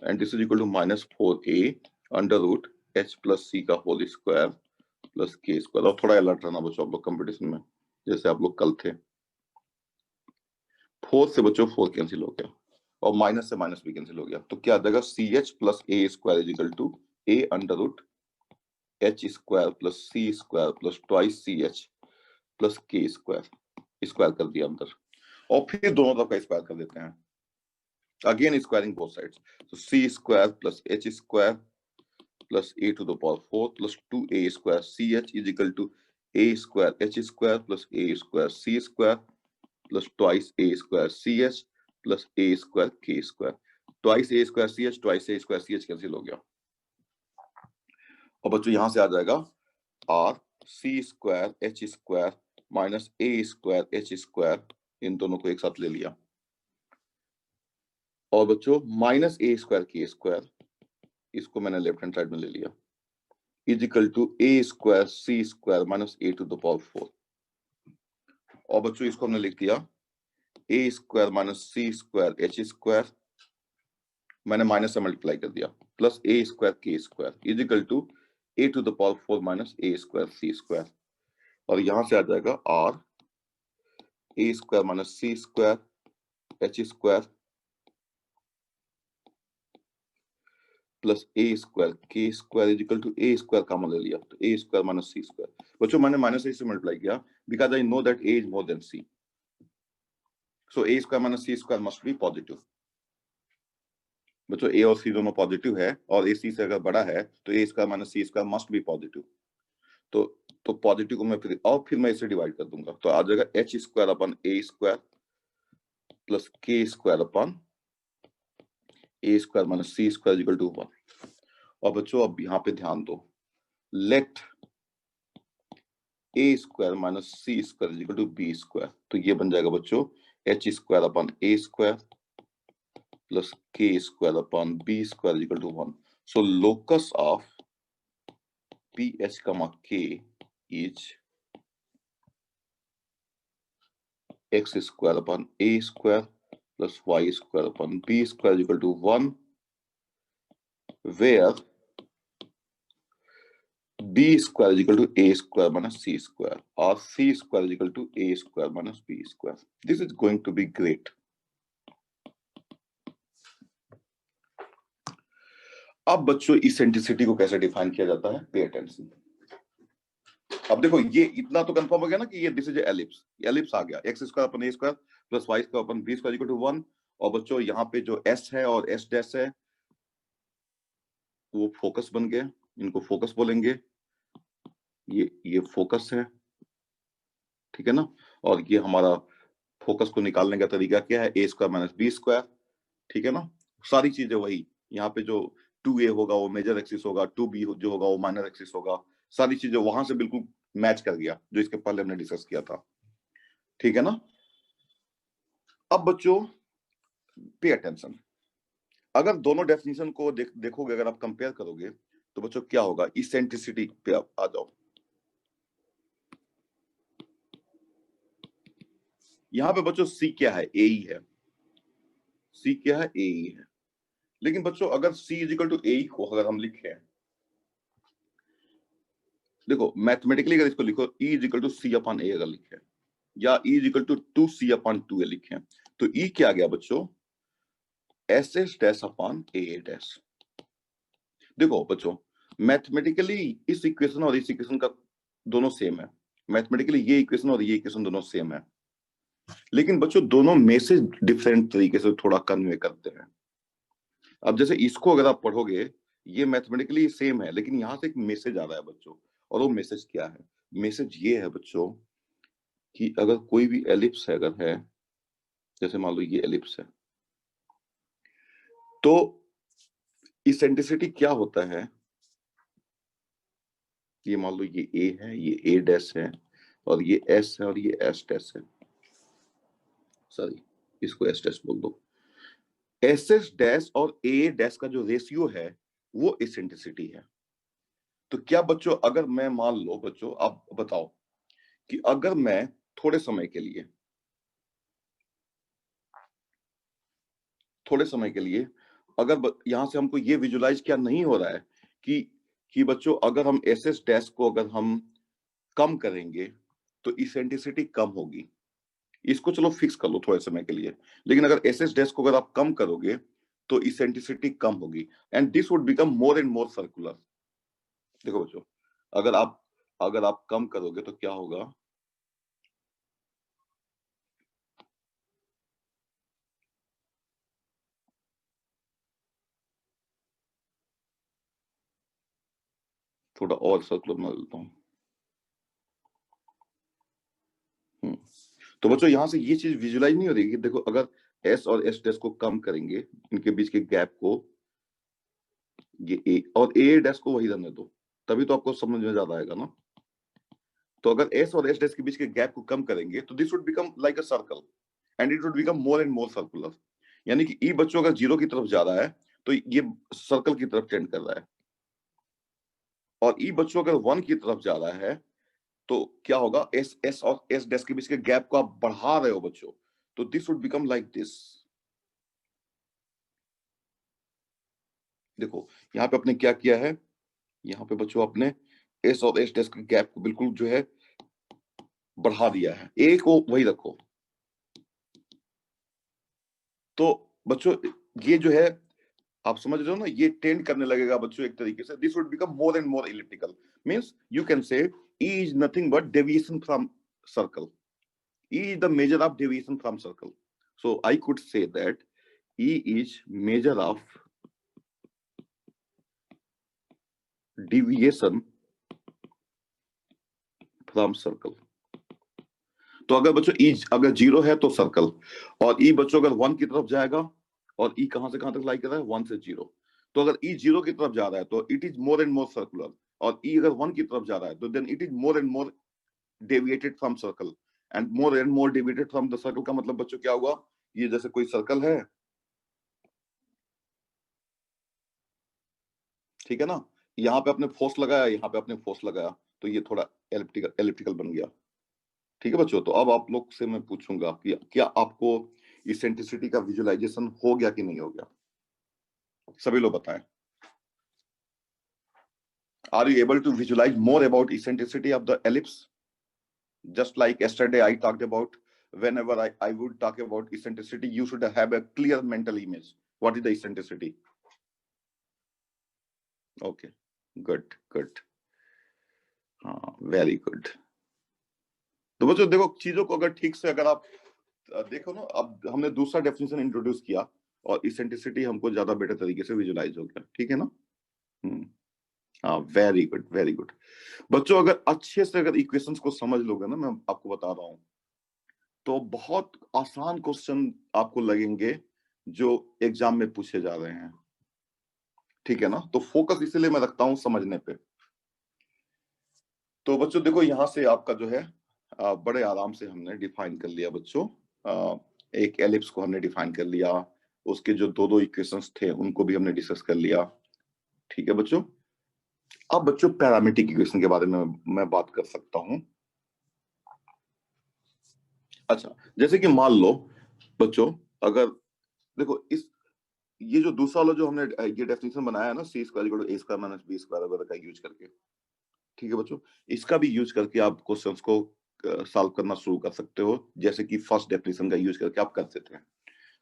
and this is equal to minus 4a under root H plus C का होल स्क्वायर प्लस के स्क्वायर। और थोड़ा अलर्ट रहना बच्चों आप लोग कंपटीशन में, जैसे आप लोग कल थे। 4 से बच्चों 4 कैंसिल हो गया और माइनस से माइनस भी कैंसिल हो गया, तो क्या आ जाएगा c H plus A square is equal to a under root h square plus c square plus twice c H plus के स्क्वायर। स्क्वायर कर दिया अंदर और फिर दोनों तरफ का स्क्वायर कर देते हैं, अगेन स्क्वायरिंग बोथ साइड्स। तो C square plus H square plus A to the power 4 plus 2a square C H is equal to a square H square plus a square C square plus twice a square C H plus a square के square. Twice a square C H twice a square C H cancel हो गया और बच्चों यहां से आ जाएगा r C square H square minus a square H square, इन दोनों को एक साथ ले लिया और बच्चों माइनस a स्क्वायर के स्क्वायर, इसको मैंने लेफ्ट हैंड साइड में ले लिया, is equal to a square C square minus a to the power 4। और बच्चों इसको हमने लिख दिया a square minus C square H square, मैंने माइनस से मल्टीप्लाई कर दिया, प्लस a स्क्वायर के square is equal to a to the power 4 minus a square C square. और यहां से आ जाएगा r a square minus C square H square plus A square के square is equal to A square common ले लिया, तो A square minus C square. बच्चों मैंने माइनस से मल्टीप्लाई किया because I know that A is more than C, so A square minus C square must be positive. बच्चों A और सी दोनों पॉजिटिव है और ए सी से अगर बड़ा है तो A square minus C square must be positive. तो पॉजिटिव को मैं फिर मैं इसे डिवाइड कर दूंगा, तो आ जाएगा एच स्क्वायर अपन ए स्क्वायर प्लस के square upon A square minus C square equal to 1। और बच्चों अब यहाँ पे ध्यान दो, let a square minus C square equal to b square, तो ये बन जाएगा बच्चों एच स्क्वायर अपन ए स्क्वायर प्लस के square upon B square equal to 1। So locus of P h comma k is x square upon A square plus Y square upon B square equal to 1, where b square is equal to a square minus c square or c square is equal to a square minus b square. This is going to be great. अब बच्चों eccentricity को कैसे define किया जाता है, pay attention. अब देखो ये इतना तो कंफर्म हो गया ना कि ये दिस इज एलिप्स, एलिप्स आ गया x square upon A square plus Y square upon B square equal to 1। और बच्चों यहाँ पे जो एस है और एस डैश है वो फोकस बन गया, इनको फोकस बोलेंगे, ये फोकस है, ठीक है ना। और ये हमारा फोकस को निकालने का तरीका क्या है, ए स्क्वायर माइनस बी स्क्वायर, ठीक है ना। सारी चीजें वही, यहाँ पे जो 2a होगा वो मेजर एक्सिस होगा, 2b जो होगा वो माइनर एक्सिस होगा, सारी चीजें वहां से बिल्कुल मैच कर गया जो इसके पहले हमने डिस्कस किया था, ठीक है ना। अब बच्चों पे अटेंशन, अगर दोनों डेफिनेशन को देखोगे, अगर आप कंपेयर करोगे तो बच्चों क्या होगा, इसेंट्रिसिटी पे आप आ जाओ। यहाँ पे बच्चों सी क्या है, ए ही है, सी क्या है, ए ही है। लेकिन बच्चों अगर C is equal to A को अगर हम लिखे, देखो मैथमेटिकली अगर इसको लिखो E is equal to C upon A अगर लिखे या E is equal to 2c upon 2a लिखे, तो ई क्या आ गया बच्चों, S S dash upon A dash. देखो बच्चों मैथमेटिकली इस इक्वेशन और इस इक्वेशन का दोनों सेम है, मैथमेटिकली ये इक्वेशन और ये इक्वेशन दोनों सेम है, लेकिन बच्चों दोनों मैसेज डिफरेंट तरीके से थोड़ा कन्वे करते हैं। अब जैसे इसको अगर आप पढ़ोगे ये मैथमेटिकली सेम है, लेकिन यहां से एक मैसेज आ रहा है बच्चों, और वो मैसेज क्या है, मैसेज ये है बच्चों कि अगर कोई भी एलिप्स है, अगर है, जैसे मान लो ये एलिप्स है, तो इसेंट्रिसिटी क्या होता है, ये मान लो ये ए है, ये ए डैश है, और ये एस है, और ये एस डैश है, सॉरी इसको एस डैश बोल दो। एस एस डैश और ए डैश का जो रेशियो है वो इसेंट्रिसिटी है। तो क्या बच्चों अगर मैं मान लो बच्चों, आप बताओ कि अगर मैं थोड़े समय के लिए अगर यहां से हमको ये विजुलाइज क्या नहीं हो रहा है कि कि बच्चों अगर हम एस एस डैश को अगर हम कम करेंगे तो इसेंट्रिसिटी कम होगी। इसको चलो फिक्स कर लो थोड़े समय के लिए, लेकिन अगर एस एस डैश को अगर आप कम करोगे तो इसेंट्रिसिटी कम होगी and this would become more and more circular. देखो बच्चों, अगर आप कम करोगे तो क्या होगा, थोड़ा और सर्कुलर बना देता हूँ। तो बच्चों यहां से ये चीज विजुलाइज नहीं हो रही कि देखो अगर एस और एस डैश को कम करेंगे, इनके बीच के गैप को, ये ए और ए डैश को वही रहने दो, तभी तो आपको समझ में ज्यादा आएगा ना। तो अगर एस और एस डैश के बीच के गैप को कम करेंगे तो this would become like a circle and it would become more and more circular. यानी कि ई बच्चों अगर जीरो की तरफ जा रहा है तो ये सर्कल की तरफ टेंड कर रहा है, और ई बच्चों अगर वन की तरफ जा रहा है तो क्या होगा, एस एस और एस डैश के बीच के गैप को आप बढ़ा रहे हो बच्चों, तो this would become like this. देखो यहाँ पे आपने क्या किया है, यहाँ पे बच्चों आपने एस और एस डैश के गैप को बिल्कुल जो है बढ़ा दिया है, ए को वही रखो। तो बच्चों ये जो है आप समझ रहे हो ना, ये टेंड करने लगेगा बच्चों एक तरीके से, this would become more and more elliptical. Means you can say E is nothing but deviation from circle, E is the measure of deviation from circle. So I could say that E is measure of deviation from circle. तो अगर बच्चों ई अगर zero है तो circle, और ई बच्चों अगर one की तरफ जाएगा, और ई कहां से कहां तक लाई कर रहा है, वन से जीरो, तो अगर ई जीरो की तरफ जा रहा है तो it is more and more circular, और ई अगर वन की तरफ जा रहा है तो then it is more and more deviated from circle, and more deviated from the circle का मतलब बच्चों क्या हुआ, ये जैसे कोई सर्कल है, ठीक है ना, यहाँ पे आपने फोर्स लगाया, यहाँ पे आपने फोर्स लगाया, तो ये थोड़ा एलिप्टिकल एलिप्टिकल बन गया। ठीक है बच्चों, तो अब आप लोग से मैं पूछूंगा कि क्या आपको इसेंट्रिसिटी का विजुअलाइजेशन हो गया कि नहीं हो गया, सभी लोग बताएं। Are you able to visualize more about eccentricity of the ellipse, just like yesterday I talked about, whenever I would talk about eccentricity you should have a clear mental image what is the eccentricity. Okay, good good, हाँ very good. तो बच्चों देखो चीजों को अगर ठीक से अगर आप देखो ना, अब हमने दूसरा डेफिनेशन इंट्रोड्यूस किया और इसेंट्रिसिटी हमको ज्यादा बेटर तरीके से विजुलाइज हो गया, ठीक है ना। हम्म, हाँ वेरी गुड वेरी गुड। बच्चों अगर अच्छे से अगर इक्वेशंस को समझ लोगे ना, मैं आपको बता रहा हूँ, तो बहुत आसान क्वेश्चन आपको लगेंगे जो एग्जाम में पूछे जा रहे हैं, ठीक है ना। तो फोकस इसीलिए मैं रखता हूं समझने पे। तो बच्चों देखो यहां से आपका जो है बड़े आराम से हमने डिफाइन कर लिया बच्चों, एक एलिप्स को हमने डिफाइन कर लिया, उसके जो दो दो इक्वेशंस थे उनको भी हमने डिस्कस कर लिया, ठीक है बच्चों। अब बच्चों पैरामीट्रिक इक्वेशन के बारे में मैं बात कर सकता हूं। अच्छा, जैसे कि मान लो बच्चों, अगर देखो इस ये जो दूसरा वाला जो हमने ये डेफिनेशन बनाया है ना, C square equal to A square minus B square वगैरह का यूज करके, ठीक है बच्चों, इसका भी यूज करके आप क्वेश्चंस को सॉल्व करना शुरू कर सकते हो, जैसे कि फर्स्ट डेफिनेशन का यूज करके आप करते थे।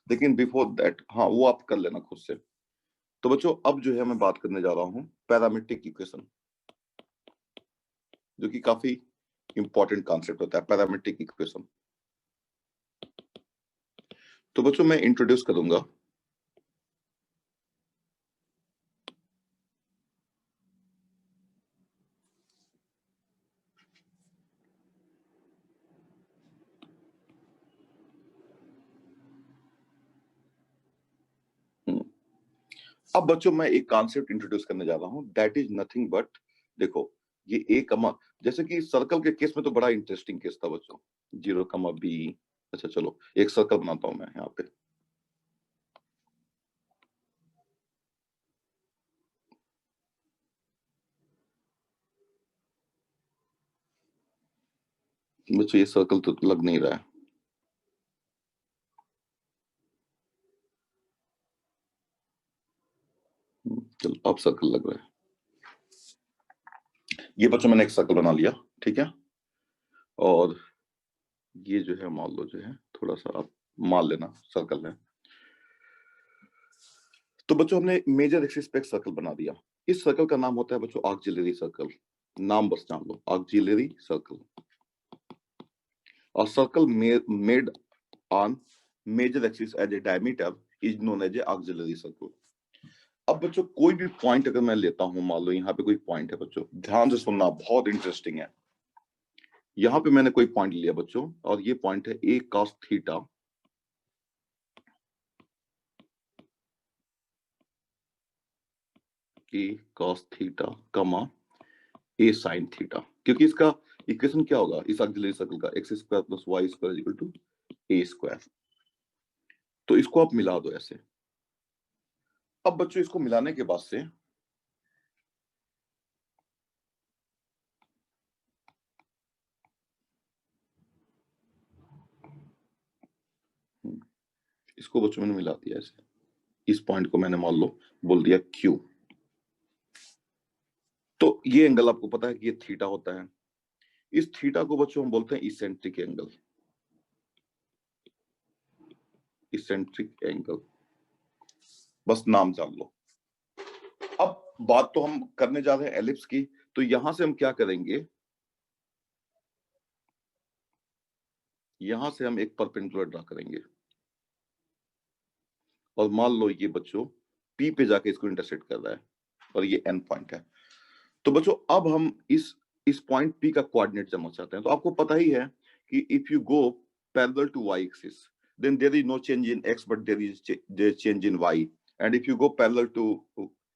लेकिन बिफोर दैट हाँ वो आप कर लेना खुद से। तो बच्चों अब जो है मैं बात करने जा रहा हूँ पैरामीट्रिक इक्वेशन, जो कि काफी इंपॉर्टेंट कॉन्सेप्ट होता है पैरामीट्रिक इक्वेशन। तो बच्चों मैं इंट्रोड्यूस करूंगा, अब बच्चों मैं एक कॉन्सेप्ट इंट्रोड्यूस करने जा रहा हूँ, दैट इज नथिंग बट, देखो ये ए कमा, जैसे कि सर्कल के केस में तो बड़ा इंटरेस्टिंग केस था बच्चों, जीरो कमा बी। अच्छा चलो एक सर्कल बनाता हूं मैं यहाँ पे, बच्चों ये सर्कल तो लग नहीं रहा है, चलो अब सर्कल लग रहा है। ये बच्चों मैंने एक सर्कल बना लिया, ठीक है, और ये जो है मान लो जो है थोड़ा सा आप मान लेना सर्कल है। तो बच्चों हमने मेजर एक्सिस पे एक सर्कल बना दिया। इस सर्कल का नाम होता है बच्चों ऑक्सिलरी सर्कल। नाम बस जान लो, ऑक्सिलरी सर्कल। और circle made on major axis as a diameter is known as a auxiliary circle. अब बच्चों कोई भी पॉइंट अगर मैं लेता हूं, मान लो यहाँ पे कोई पॉइंट है बच्चों, ध्यान से सुनना, बहुत इंटरेस्टिंग है। यहाँ पे मैंने कोई पॉइंट लिया बच्चों, और ये पॉइंट है ए कॉस थीटा, ए कॉस थीटा कमा ए साइन थीटा, क्योंकि इसका इक्वेशन क्या होगा इस ऑक्सिलरी सर्कल का, x square plus Y square equal to A square. तो इसको आप मिला दो ऐसे। अब बच्चों इसको मिलाने के बाद से इसको बच्चों मैंने मिला दिया ऐसे। इस पॉइंट को मैंने मान लो बोल दिया क्यू। तो ये एंगल आपको पता है कि ये थीटा होता है। इस थीटा को बच्चों हम बोलते हैं इसेंट्रिक एंगल। इसेंट्रिक एंगल, बस नाम जान लो। अब बात तो हम करने जा रहे हैं एलिप्स की, तो यहां से हम क्या करेंगे, यहां से हम एक परपेंडिकुलर ड्रा करेंगे, और मान लो ये बच्चों पी पे जाके इसको इंटरसेक्ट कर रहा है, और ये एन पॉइंट है। तो बच्चों अब हम इस पॉइंट पी का कोऑर्डिनेट जानना चाहते हैं। तो आपको पता ही है कि if you go parallel to y axis then there is no change in x but there change in y, and if you go parallel to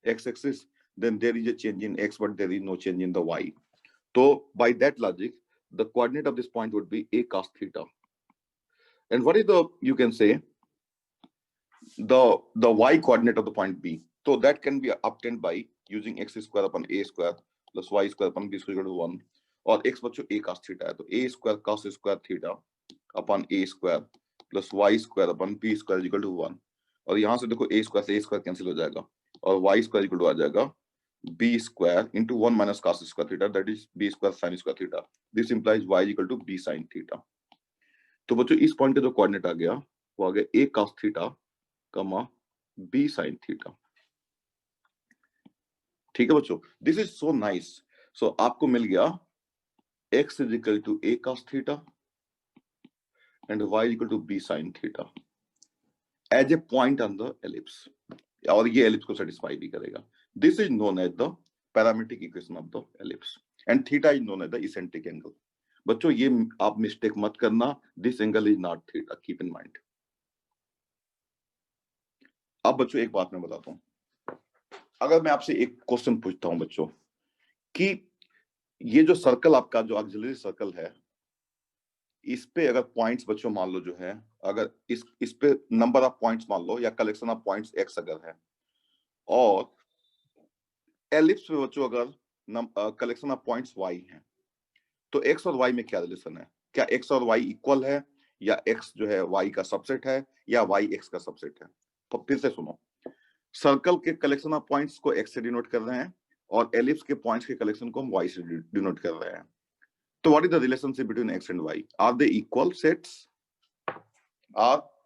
x axis then there is a change in x but there is no change in the y. So by that logic the coordinate of this point would be a cos theta. And what is the, you can say, the y coordinate of the point b? So that can be obtained by using x square upon a square plus y square upon b square equal to 1. और x बच्चों a cos theta है, तो a square cos square theta upon a square plus y square upon b square equal to 1। और यहां से देखो a square से a square cancel हो जाएगा, और y स्क्वायर इक्वल टू आ जाएगा b square into 1 minus cos square theta, that is b square sin square theta. This implies y equal to b sin theta. तो बच्चों इस point का जो कोऑर्डिनेट आ गया वो आ गया a cos थीटा कमा b sin थीटा। ठीक है बच्चों, दिस इज सो नाइस। सो आपको मिल गया x is equal to a cos theta and y equal to b sin theta as a point on the ellipse, और ये ellipse को satisfy भी करेगा। This is known as the parametric equation of the ellipse and theta is known as the eccentric angle. बच्चों ये आप mistake मत करना, this angle is not theta, keep in mind. अब बच्चों एक बात मैं बताता हूं, अगर मैं आपसे एक क्वेश्चन पूछता हूं बच्चों कि ये जो सर्कल आपका जो ऑक्सिलरी सर्कल है, इस पे अगर पॉइंट्स बच्चों मान लो जो है, अगर इस पे नंबर ऑफ पॉइंट्स मान लो या कलेक्शन ऑफ पॉइंट्स एक्स अगर है, और एलिप्स पे बच्चों अगर कलेक्शन ऑफ पॉइंट्स वाई है, तो एक्स और वाई में क्या रिलेशन है? क्या एक्स और वाई इक्वल है, या एक्स जो है वाई का सबसेट है, या वाई एक्स का सबसेट है? तो फिर से सुनो, सर्कल के कलेक्शन ऑफ पॉइंट्स को एक्स से डिनोट कर रहे हैं, और एलिप्स के पॉइंट्स के कलेक्शन को हम वाई से डिनोट कर रहे हैं। तो what is the relationship between X and Y? Are they equal sets और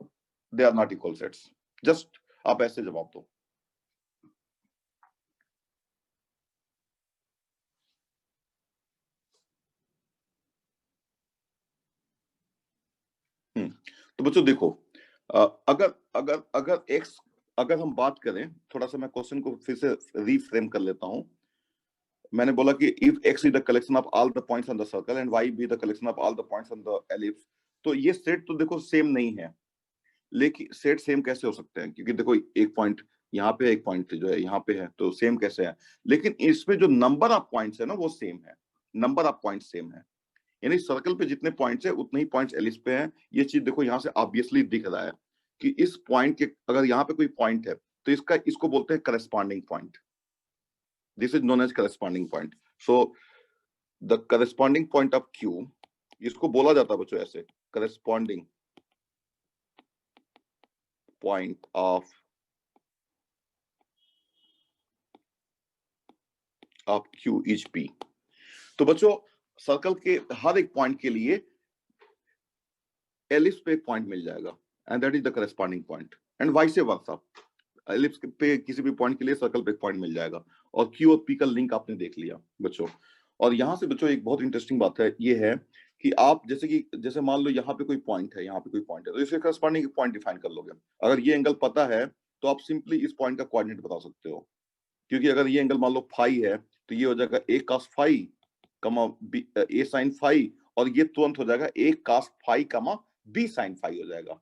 they are not equal sets? Just आप ऐसे जवाब दो। तो बच्चों देखो, अगर अगर अगर एक्स, अगर हम बात करें, थोड़ा सा मैं क्वेश्चन को फिर से रीफ्रेम कर लेता हूं। मैंने बोला कि if X is the collection of all the points on the circle and Y be the collection of all the points on the ellipse, तो ये सेट तो देखो सेम नहीं है। लेकिन सेट सेम कैसे हो सकते हैं, क्योंकि देखो एक पॉइंट यहाँ पे, एक पॉइंट जो है यहाँ पे है, तो सेम कैसे है? लेकिन इसमें जो नंबर ऑफ पॉइंट्स है ना वो सेम है, नंबर ऑफ पॉइंट सेम है। यानी सर्कल पे जितने पॉइंट्स है उतने ही पॉइंट्स एलिप्स पे हैं। ये चीज देखो यहाँ से ऑब्वियसली दिख रहा है कि इस पॉइंट के अगर यहाँ पे कोई पॉइंट है तो इसको बोलते हैं corresponding point. This is known as corresponding point. So the corresponding point of Q, इसको बोला जाता है बच्चों ऐसे, corresponding point of Q is P. तो बच्चों सर्कल के हर एक पॉइंट के लिए एलिप्स पे एक पॉइंट मिल जाएगा and that is the corresponding point and vice versa. Ellipse पे किसी भी पॉइंट के लिए सर्कल पे एक पॉइंट मिल जाएगा और क्यू और पी का लिंक आपने देख लिया बच्चों। और यहाँ से बच्चों एक बहुत इंटरेस्टिंग बात है ये है कि आप जैसे मान लो यहाँ पे कोई पॉइंट है, यहाँ पे कोई पॉइंट है, तो इसके करस्पॉन्डिंग पॉइंट डिफाइन कर लोगे। अगर ये एंगल पता है तो आप सिंपली इस पॉइंट का कोऑर्डिनेट बता सकते हो, क्योंकि अगर ये एंगल मान लो फाई है तो ये हो जाएगा ए कॉस फाई कमा बी ए साइन फाई, और ये तुरंत हो जाएगा ए कॉस फाई कमा बी साइन फाई हो जाएगा।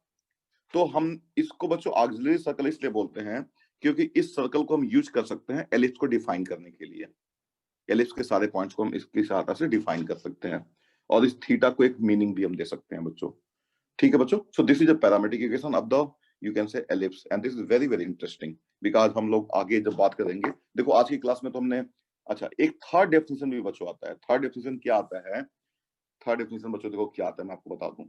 तो हम इसको बच्चों ऑक्सिलरी सर्कल इसलिए बोलते हैं क्योंकि इस सर्कल को हम यूज कर सकते हैं एलिप्स को डिफाइन करने के लिए। एलिप्स के सारे पॉइंट्स को हम इसकी सहायता से डिफाइन कर सकते हैं और इस थीटा को एक मीनिंग भी हम दे सकते हैं बच्चों। ठीक है बच्चों, so this is a parametric equation of the you can say ellipse and this is very very interesting because हम लोग आगे जब बात करेंगे, देखो आज की क्लास में तो हमने अच्छा एक थर्ड डेफिनेशन भी बच्चों आता है। थर्ड डेफिनेशन क्या आता है? थर्ड डेफिनेशन बच्चों देखो क्या आता है, मैं आपको बता दूं।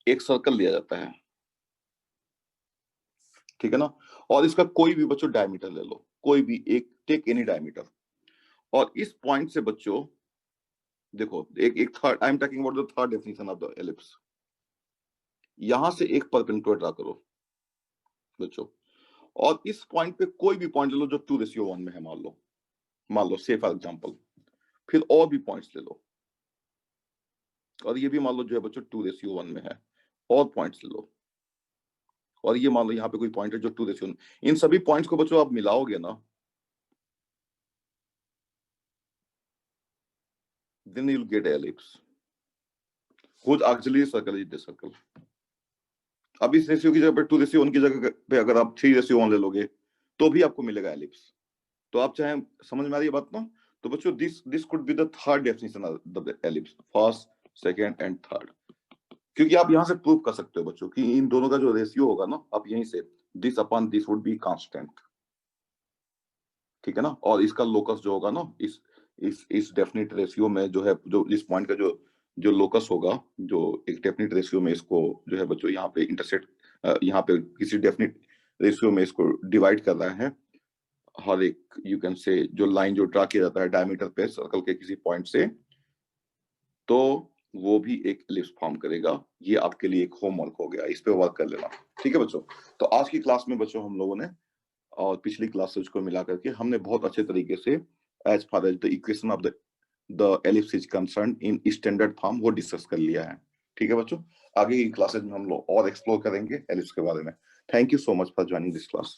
एक सर्कल लिया जाता है, ठीक है ना, और इसका कोई भी बच्चों डायमीटर ले लो, कोई भी एक, टेक एनी डायमीटर, और इस पॉइंट से बच्चों देखो एक third, I am talking about the third definition of the ellipse. यहां से एक परपेंडिकुलर ड्रा करो बच्चों, और इस पॉइंट पे कोई भी पॉइंट ले लो जो 2:1 में है, मान लो से फॉर एग्जांपल, फिर और भी पॉइंट्स ले लो, और ये भी मान लो जो है बच्चों 2:1 में है, और पॉइंट्स ले लो, और ये मान लो यहाँ पे कोई पॉइंट है जो 2:1। इन सभी पॉइंट्स को बच्चों आप मिलाओगे ना, then you'll get ellipse whose auxiliary circle is the circle। अब इस रेशियो की जगह पे 2:1 की जगह पे अगर आप 3:1 ले लोगे तो भी आपको मिलेगा एलिप्स। तो आप चाहे, समझ में आ रही है बात ना? तो बच्चों this could be the third definition of the ellipse, first, second and third, क्योंकि आप यहां से प्रूव कर सकते हो बच्चों कि इन दोनों का जो रेशियो होगा ना, आप यहीं से this upon this would be constant, ठीक है ना। और इसका लोकस जो होगा ना, इस डेफिनेट रेशियो में जो है, जो इस पॉइंट का जो लोकस होगा, जो एक डेफिनेट रेशियो में इसको जो है बच्चों यहाँ पे इंटरसेक्ट, यहाँ पे किसी डेफिनेट रेशियो में इसको डिवाइड कर रहा है, हर एक यू कैन से जो लाइन जो ड्रा किया जाता है डायमीटर पे सर्कल के किसी पॉइंट से, तो वो भी एक एलिप्स फॉर्म करेगा। ये आपके लिए एक होमवर्क हो गया, इस पे वर्क कर लेना, ठीक है बच्चों। तो आज की क्लास में बच्चों हम लोगों ने और पिछली क्लासेस को मिला करके हमने बहुत अच्छे तरीके से as far as the equation of the ellipse is concern in standard form वो डिस्कस कर लिया है, ठीक है बच्चों। आगे की क्लासेस में हम लोग और एक्सप्लोर करेंगे एलिप्स के बारे में। Thank you so much for joining this class.